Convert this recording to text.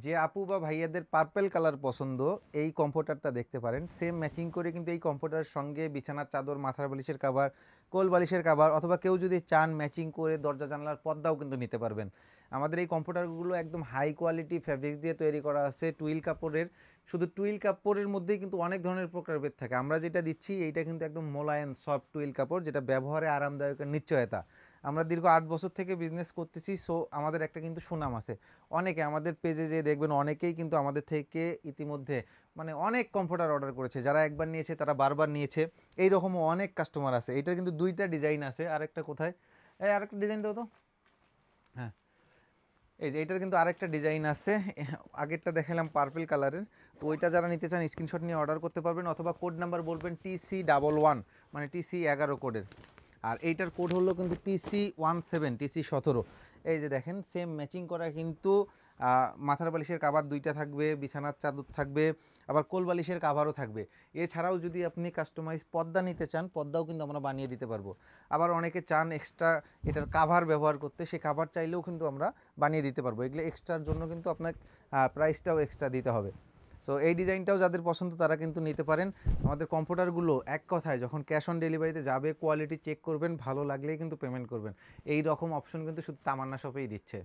যে আপু বা ভাইয়াদের পার্পেল কালার পছন্দ এই কমফোর্টারটা দেখতে পারেন। সেম ম্যাচিং করে কিন্তু এই কমফোর্টারের সঙ্গে বিছানার চাদর, মাথার বালিশের কাভার, কোল বালিশের কাভার, অথবা কেউ যদি চান ম্যাচিং করে দরজা জানলার পর্দাও কিন্তু নিতে পারবেন। আমাদের এই কমফোর্টারগুলো একদম হাই কোয়ালিটি ফ্যাব্রিক্স দিয়ে তৈরি করা আছে, টুইল কাপড়ের। শুধু টুইল কাপড়ের মধ্যেই কিন্তু অনেক ধরনের প্রকারভেদ থাকে। আমরা যেটা দিচ্ছি এইটা কিন্তু একদম মোলায়েম সফট টুইল কাপড়, যেটা ব্যবহারে আরামদায়ক নিশ্চয়তা। আমরা দীর্ঘ 8 বছর থেকে বিজনেস করতেছি, সো আমাদের একটা কিন্তু সুনাম আছে। অনেকে আমাদের পেজে যে দেখবেন, অনেকেই কিন্তু আমাদের থেকে ইতিমধ্যে মানে অনেক কমফোর্টার অর্ডার করেছে। যারা একবার নিয়েছে তারা বারবার নিয়েছে। এই রকমও অনেক কাস্টমার আছে। এটার কিন্তু দুইটা ডিজাইন আছে। আরেকটা কোথায়? এই আরেকটা ডিজাইন দাও তো। হ্যাঁ, এই যে এটার কিন্তু আরেকটা ডিজাইন আছে। আগেরটা দেখালাম পার্পল কালারের। তো ওইটা যারা নিতে চান স্ক্রিনশট নিয়ে অর্ডার করতে পারবেন, অথবা কোড নাম্বার বলবেন TC11, মানে TC11 কোডের। আর এইটার কোড হলো কিন্তু TC17, TC17। এই যে দেখেন সেম ম্যাচিং করা কিন্তু মাথার বালিশের কাভার দুইটা থাকবে, বিছানার চাদর থাকবে, আবার কোল বালিশের কাভারও থাকবে। এছাড়াও যদি আপনি কাস্টমাইজ পর্দা নিতে চান, পর্দাও কিন্তু আমরা বানিয়ে দিতে পারবো। আবার অনেকে চান এক্সট্রা এটার কাভার ব্যবহার করতে, সে কাভার চাইলেও কিন্তু আমরা বানিয়ে দিতে পারবো। এগুলো এক্সট্রার জন্য কিন্তু আপনার প্রাইসটাও এক্সট্রা দিতে হবে। সো এই ডিজাইনটাও যাদের পছন্দ তারা কিন্তু নিতে পারেন। আমাদের কম্পিউটারগুলো এক কথায় যখন ক্যাশ অন ডেলিভারিতে যাবে, কোয়ালিটি চেক করবেন, ভালো লাগলেই কিন্তু পেমেন্ট করবেন। এই রকম অপশন কিন্তু শুধু তামান্না শপেই দিচ্ছে।